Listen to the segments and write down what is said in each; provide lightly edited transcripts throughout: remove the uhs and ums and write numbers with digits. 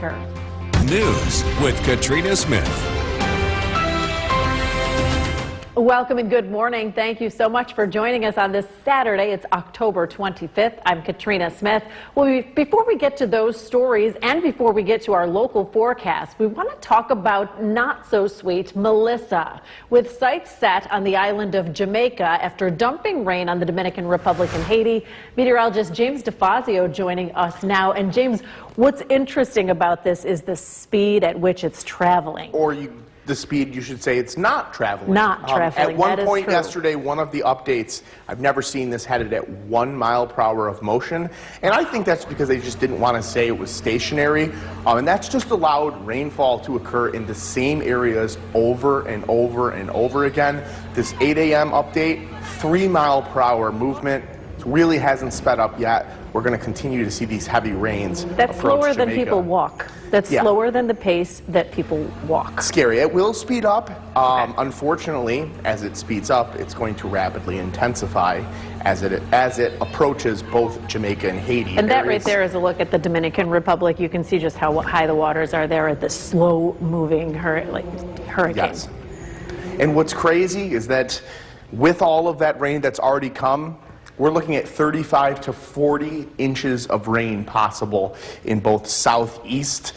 center. News with Katrina Smith. Welcome and good morning. Thank you so much for joining us on this Saturday. It's October 25th. I'm Katrina Smith. Well, before we get to those stories and before we get to our local forecast, we want to talk about not so sweet Melissa. With sights set on the island of Jamaica after dumping rain on the Dominican Republic and Haiti, meteorologist James DeFazio joining us now. And James, what's interesting about this is the speed at which it's traveling. The speed, you should say, it's not traveling. Not traveling. At one point yesterday, one of the updates, I've never seen this headed at 1 mile per hour of motion. And I think that's because they just didn't want to say it was stationary. And that's just allowed rainfall to occur in the same areas over and over and over again. This 8 a.m. update, 3 mile per hour movement, really hasn't sped up yet. We're going to continue to see these heavy rains. That's slower than people walk. That's slower than the pace that people walk. Scary. It will speed up. Unfortunately, as it speeds up, it's going to rapidly intensify as it approaches both Jamaica and Haiti. And that right there is a look at the Dominican Republic. You can see just how high the waters are there at this slow-moving hurricane. Yes. And what's crazy is that with all of that rain that's already come, we're looking at 35 to 40 inches of rain possible in both southeast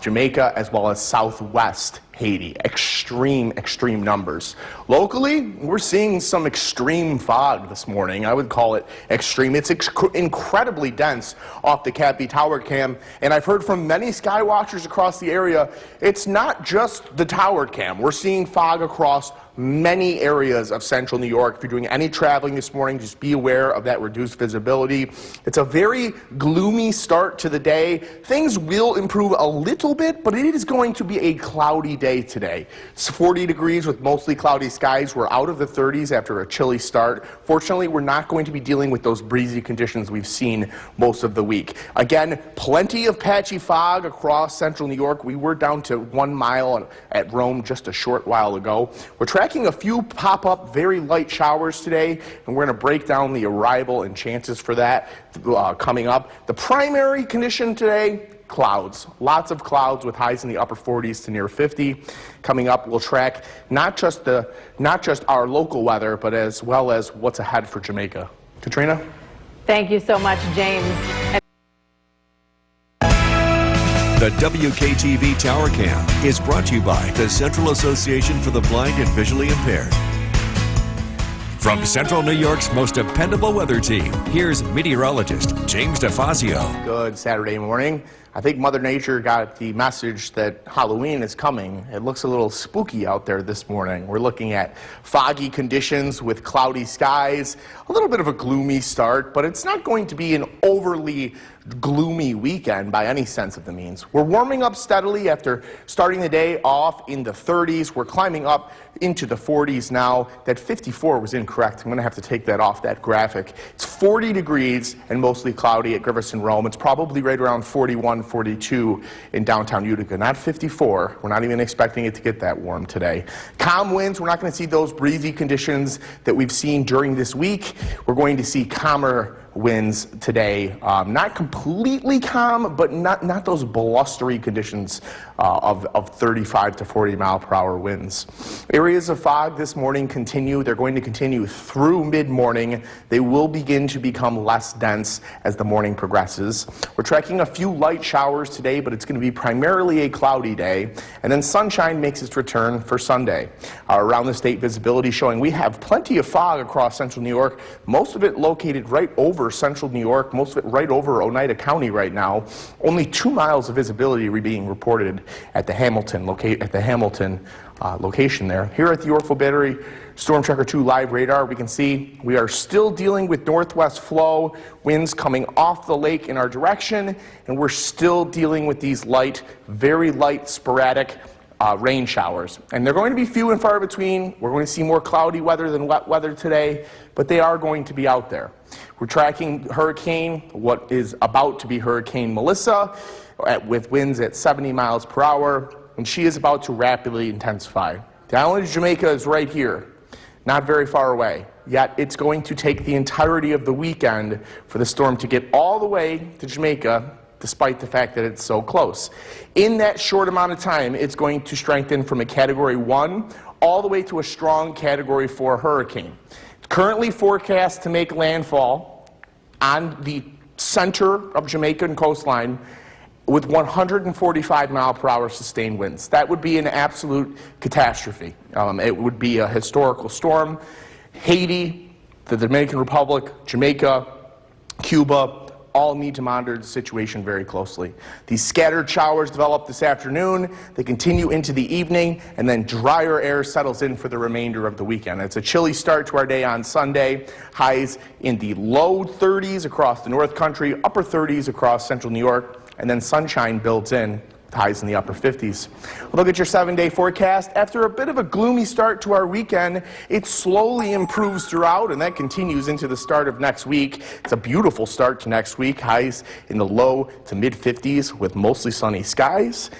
Jamaica as well as southwest Haiti. Extreme numbers. Locally, we're seeing some extreme fog this morning. I would call it extreme. It's incredibly dense off the Cappy Tower Cam, and I've heard from many sky watchers across the area, it's not just the tower cam. We're seeing fog across many areas of central New York. If you're doing any traveling this morning, just be aware of that reduced visibility. It's a very gloomy start to the day. Things will improve a little bit, but it is going to be a cloudy day today. It's 40 degrees with mostly cloudy skies. We're out of the 30s after a chilly start. Fortunately, we're not going to be dealing with those breezy conditions we've seen most of the week. Again, plenty of patchy fog across central New York. We were down to 1 mile at Rome just a short while ago. We're tracking a few pop-up very light showers today, and we're going to break down the arrival and chances for that coming up. The primary condition today, clouds. Lots of clouds with highs in the upper 40s to near 50. Coming up, we'll track not just our local weather, but as well as what's ahead for Jamaica. Katrina? Thank you so much, James. The WKTV Tower Cam is brought to you by the Central Association for the Blind and Visually Impaired. From Central New York's most dependable weather team, here's meteorologist James DeFazio. Good Saturday morning. I think Mother Nature got the message that Halloween is coming. It looks a little spooky out there this morning. We're looking at foggy conditions with cloudy skies, a little bit of a gloomy start, but it's not going to be an overly gloomy weekend by any sense of the means. We're warming up steadily after starting the day off in the 30s. We're climbing up into the 40s now. That 54 was incorrect. I'm going to have to take that off that graphic. It's 40 degrees and mostly cloudy at Griffiths and Rome. It's probably right around 41, 42 in downtown Utica, not 54. We're not even expecting it to get that warm today. Calm winds, we're not going to see those breezy conditions that we've seen during this week. We're going to see calmer winds today. Not completely calm, but not those blustery conditions of 35 to 40 mile per hour winds. Areas of fog this morning continue. They're going to continue through mid-morning. They will begin to become less dense as the morning progresses. We're tracking a few light showers today, but it's going to be primarily a cloudy day. And then sunshine makes its return for Sunday. Around the state, visibility showing we have plenty of fog across central New York, most of it located right over central New York, most of it right over Oneida County right now. Only 2 miles of visibility being reported at the Hamilton location there. Here at the Yorkville Battery Storm Tracker 2 live radar, we can see we are still dealing with northwest flow, winds coming off the lake in our direction, and we're still dealing with these light, very light, sporadic rain showers. And they're going to be few and far between. We're going to see more cloudy weather than wet weather today, but they are going to be out there. We're tracking what is about to be Hurricane Melissa, with winds at 70 miles per hour, and she is about to rapidly intensify. The island of Jamaica is right here, not very far away, yet it's going to take the entirety of the weekend for the storm to get all the way to Jamaica, despite the fact that it's so close. In that short amount of time, it's going to strengthen from a Category 1 all the way to a strong Category 4 hurricane. It's currently forecast to make landfall on the center of Jamaican coastline with 145-mile-per-hour sustained winds. That would be an absolute catastrophe. It would be a historical storm. Haiti, the Dominican Republic, Jamaica, Cuba, all need to monitor the situation very closely. These scattered showers develop this afternoon, they continue into the evening, and then drier air settles in for the remainder of the weekend. It's a chilly start to our day on Sunday. Highs in the low 30s across the North Country, upper 30s across central New York, and then sunshine builds in, highs in the upper 50s. Look at your 7-day forecast. After a bit of a gloomy start to our weekend, it slowly improves throughout, and that continues into the start of next week. It's a beautiful start to next week. Highs in the low to mid 50s with mostly sunny skies.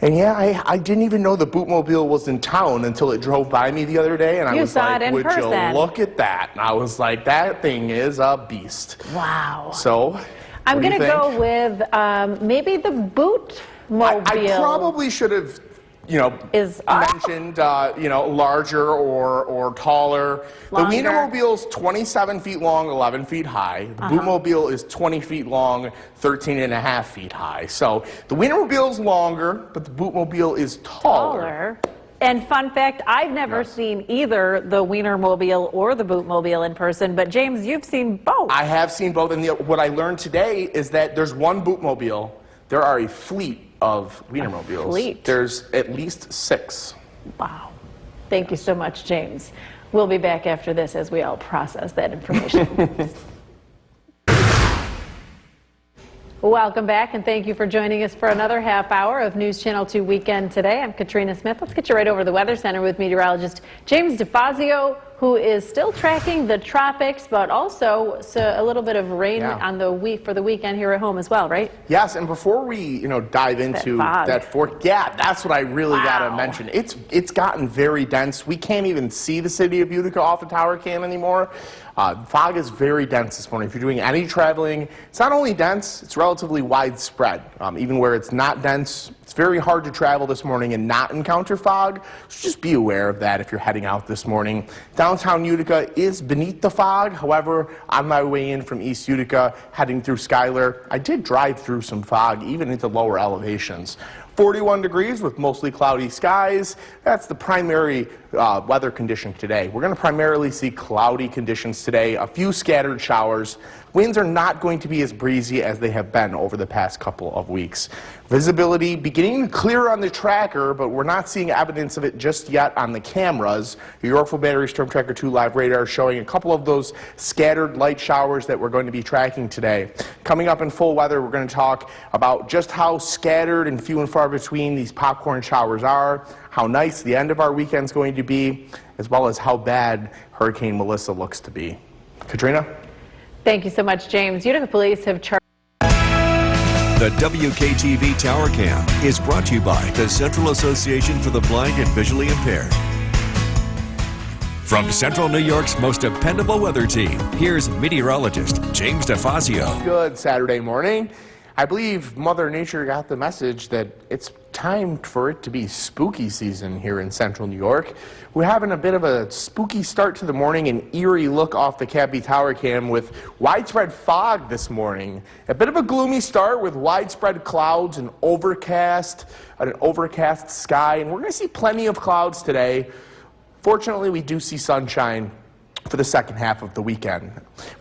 And yeah, I didn't even know the Bootmobile was in town until it drove by me the other day, and I was like, would you look at that? And I was like, that thing is a beast. Wow. So, I'm going to go with maybe the Bootmobile. I probably should have, mentioned, larger or taller. Longer. The Wienermobile's 27 feet long, 11 feet high. The Bootmobile is 20 feet long, 13 and a half feet high. So the Wienermobile's longer, but the Bootmobile is taller. And fun fact, I've never seen either the Wienermobile or the Bootmobile in person, but James, you've seen both. I have seen both, and what I learned today is that there's one Bootmobile. There are a fleet of Wienermobiles. A fleet? There's at least 6. Wow. Thank you so much, James. We'll be back after this as we all process that information. Welcome back, and thank you for joining us for another half hour of News Channel 2 Weekend Today. I'm Katrina Smith. Let's get you right over to the Weather Center with meteorologist James DeFazio, who is still tracking the tropics, but also a little bit of rain on the for the weekend here at home as well, right? Yes, and before we dive into that's what I really gotta mention. It's gotten very dense. We can't even see the city of Utica off the tower cam anymore. Fog is very dense this morning. If you're doing any traveling, it's not only dense, it's relatively widespread. Even where it's not dense, it's very hard to travel this morning and not encounter fog. So just be aware of that if you're heading out this morning. Downtown Utica is beneath the fog. However, on my way in from East Utica, heading through Schuyler, I did drive through some fog, even into lower elevations. 41 degrees with mostly cloudy skies. That's the primary weather condition today. We're going to primarily see cloudy conditions today, a few scattered showers. Winds are not going to be as breezy as they have been over the past couple of weeks. Visibility beginning to clear on the tracker, but we're not seeing evidence of it just yet on the cameras. Your Yorkville Battery Storm Tracker 2 live radar showing a couple of those scattered light showers that we're going to be tracking today. Coming up in full weather, we're going to talk about just how scattered and few and far between these popcorn showers are, how nice the end of our weekend's going to be, as well as how bad Hurricane Melissa looks to be. Katrina? Thank you so much, James. Utica Police have charged. The WKTV Tower Cam is brought to you by the Central Association for the Blind and Visually Impaired. From Central New York's most dependable weather team, here's meteorologist James DeFazio. Good Saturday morning. I believe Mother Nature got the message that it's time for it to be spooky season here in central New York. We're having a bit of a spooky start to the morning, an eerie look off the Cappy Tower Cam with widespread fog this morning. A bit of a gloomy start with widespread clouds and an overcast sky, and we're going to see plenty of clouds today. Fortunately, we do see sunshine for the second half of the weekend.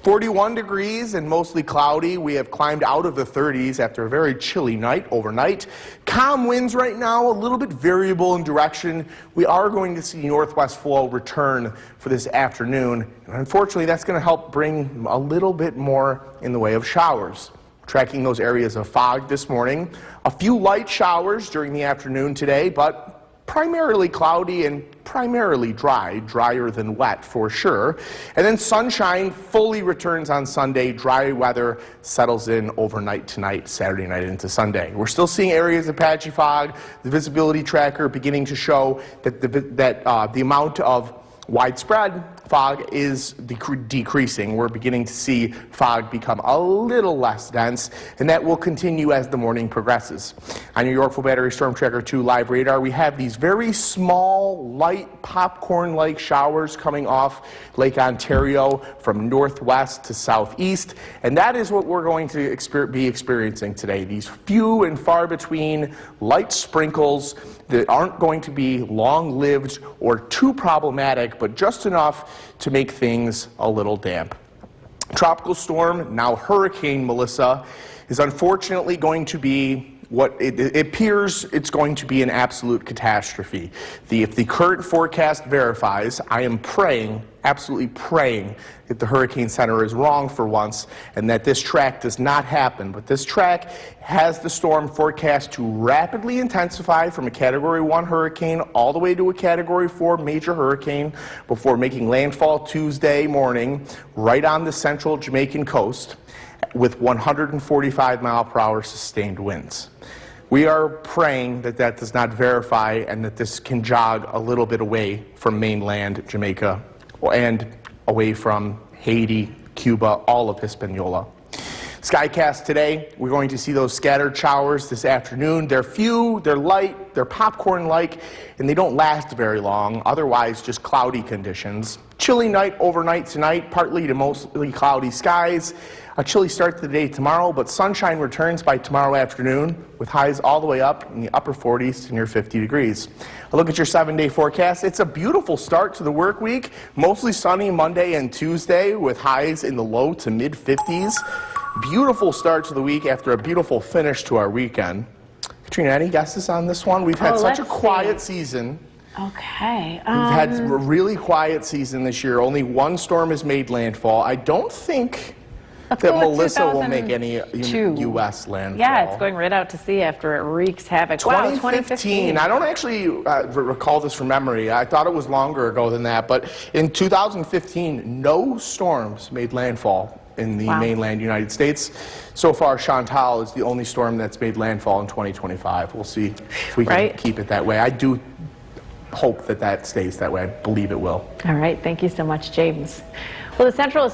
41 degrees and mostly cloudy. We have climbed out of the 30s after a very chilly night overnight. Calm winds right now, a little bit variable in direction. We are going to see northwest flow return for this afternoon. And unfortunately, that's going to help bring a little bit more in the way of showers. Tracking those areas of fog this morning. A few light showers during the afternoon today, but primarily cloudy and primarily dry, drier than wet for sure. And then sunshine fully returns on Sunday. Dry weather settles in overnight tonight, Saturday night into Sunday. We're still seeing areas of patchy fog. The visibility tracker beginning to show that the amount of widespread fog is decreasing. We're beginning to see fog become a little less dense, and that will continue as the morning progresses. On your Yorkville Battery Storm Tracker 2 live radar, we have these very small, light, popcorn-like showers coming off Lake Ontario from northwest to southeast, and that is what we're going to be experiencing today. These few and far between light sprinkles that aren't going to be long-lived or too problematic, but just enough to make things a little damp. Tropical storm, now Hurricane Melissa, is unfortunately going to be what it appears it's going to be an absolute catastrophe. If the current forecast verifies, I am praying, absolutely praying, that the Hurricane Center is wrong for once and that this track does not happen. But this track has the storm forecast to rapidly intensify from a Category 1 hurricane all the way to a Category 4 major hurricane before making landfall Tuesday morning right on the central Jamaican coast with 145-mile-per-hour sustained winds. We are praying that that does not verify and that this can jog a little bit away from mainland Jamaica and away from Haiti, Cuba, all of Hispaniola. Skycast today, we're going to see those scattered showers this afternoon. They're few, they're light, they're popcorn-like, and they don't last very long, otherwise just cloudy conditions. Chilly night overnight tonight, partly to mostly cloudy skies. A chilly start to the day tomorrow, but sunshine returns by tomorrow afternoon with highs all the way up in the upper 40s to near 50 degrees. A look at your 7-day forecast. It's a beautiful start to the work week. Mostly sunny Monday and Tuesday with highs in the low to mid 50s. Beautiful start to the week after a beautiful finish to our weekend. Katrina, any guesses on this one? We've had such a quiet season. Okay. We've had a really quiet season this year. Only one storm has made landfall. I don't think that Melissa will make any U.S. landfall. Yeah, it's going right out to sea after it wreaks havoc. 2015. I don't actually recall this from memory. I thought it was longer ago than that. But in 2015, no storms made landfall in the mainland United States. So far, Chantal is the only storm that's made landfall in 2025. We'll see if we can keep it that way. I do hope that that stays that way. I believe it will. All right. Thank you so much, James. Well, the Central